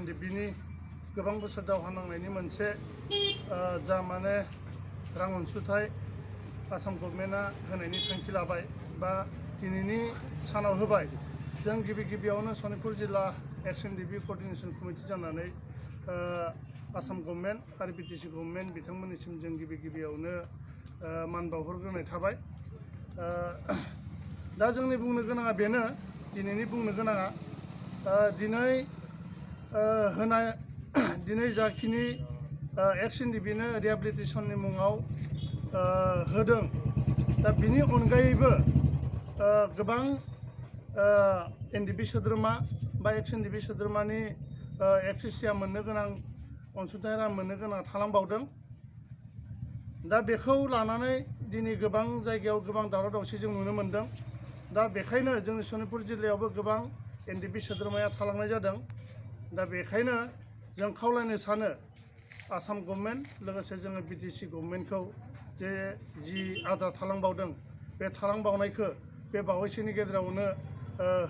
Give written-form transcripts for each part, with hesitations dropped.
एनडिबिनि गोबां बोसोर दावहा नांनायनि मोनसे जा माने रां अनसुंथाइ आसाम गभर्नमेन्टआ होनायनि थांखि लाबाय बा दिनैनि सानाव होबाय। जों गिबियावनो सनितपुर जिल्ला एक्स एनडिबि क'र्डिनेशन कमिटि जानानै आसाम गभर्नमेन्ट आरो बिटिसि गभर्नमेन्ट बिथांमोननिसिम जों गिबियावनो मान बावहरग्रोनाय थाबाय। दा जोंनि बुंनो गोनाङा बेनो, दिनैनि बुंनो गोनाङा दिनै जाखिनि एक्स एनडिबिनो रिहेबिलिटेसननि मुङाव होदों, दा बिनि अनगायैबो गोबां एनडिबि सोद्रोमा बा एक्स एनडिबि सोद्रोमानि एक्सेसिया मोननो गोनां अनसुंथाइ रां मोननो गोनां थालांबावदों। दा बेखौ लानानै दिनै गोबां जायगायाव गोबां दावराव दावसि जों नुनो मोन्दों। दा बेखायनो जोंनि सनितपुर जिल्लायावबो गोबां एनडिबि सोद्रोमाया थालांनाय जादों। दा बेखायनो जों खावलायनो सानो आसाम गभर्नमेन्ट लोगोसे जोङो बिटिसि गभर्नमेन्टखौ जे जि आद्रा थालांबावदों बे थालांबावनायखौ बे बावैसोनि गेजेरावनो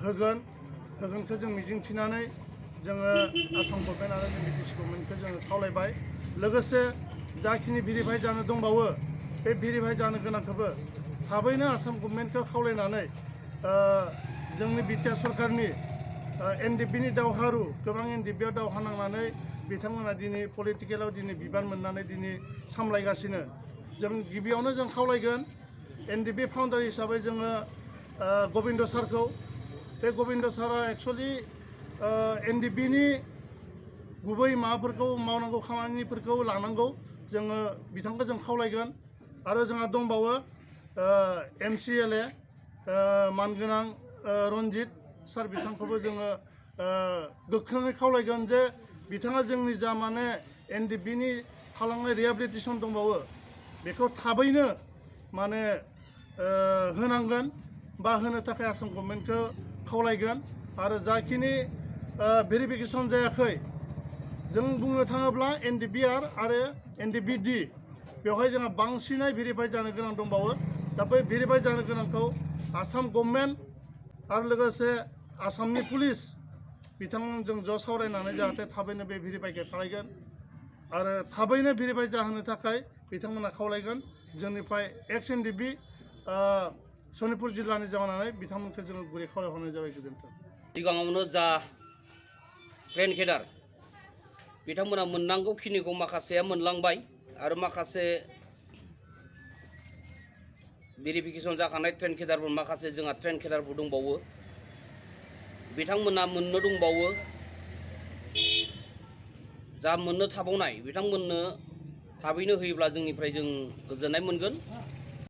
होगोनखौ जों मिजिंथिनानै जोङो आसाम गभर्नमेन्ट आरो बिटिसि गभर्नमेन्टखौ जोङो खावलायबाय। लोगोसे जाखिनि भेरिफाइ जानो दंबावो बे भेरिफाइ जानो गोनांखौबो थाबैनो आसाम गभर्नमेन्टखौ खावलायनानै जोंनि बिटिआर सरकारनि एनडिबिनि दावहारु गोबां एनडिबिआव दावहा नांनानै बिथांमोना दिनै पलिटिकेलाव दिनै बिबान मोननानै दिनै सामलायगासिनो। जों गिबियावनो जों खावलायगोन एनडिबि फाउन्डार हिसाबै जोङो गबिन्द सारखौ। बे गबिन्द सारा एक्सुवेलि एनडिबिनि गुबै माबाफोरखौ मावनांगौ खामानिफोरखौ लानांगौ, जोङो बिथांखौ जों खावलायगोन। आरो जोंहा दंबावो MCLA मानगोनां रन्जित सार, बिथांखौबो जोङो गोख्रोङै खावलायगोन जे बिथाङा जोंनि जा माने एनडिबिनि थालांनाय रिहेबिलिटेसन दंबावो बेखौ थाबैनो माने होनांगोन बा होनो थाखाय आसाम गभर्नमेन्टखौ खावलायगोन। आरो जाखिनि भेरिफिकेसन जायाखै, जों बुंनो थाङोब्ला एनडिबिआर आरो एनडिबिडि बेवहाय जोंहा बांसिनै भेरिफाइ जानो गोनां दंबावो। दा बै भेरिफाइ जानो गोनांखौ आसाम गभर्नमेन्ट आरो लोगोसे आसामनि पुलिस बिथांमोनजों ज' सावरायनानै जाहाथे थाबैनो बे भेरिफाइखौ खालायगोन आरो थाबैनो भेरिफाइ जाहोनो थाखाय बिथांमोना खावलायगोन। जोंनिफ्राय एक्स एनडिबि सनितपुर जिल्लानि जानानै बिथांमोनखौ जोङो गुरै खावलायहरनाय जाबाय। गोजोन्थों। सिगाङावनो जा ट्रेन केडार बिथांमोना मोननांगौ खिनिखौ माखासेया मोनलांबाय आरो माखासे भेरिफिकेसन जाखानाय ट्रेन केडारफोर माखासे जोंहा ट्रेन केडारफोर दंबावो, बिथांमोना मोननो दंबावो। जा मोननो थाबावनाय बिथांमोननो थाबैनो होयोब्ला जोंनिफ्राय जों गोजोननाय मोनगोन।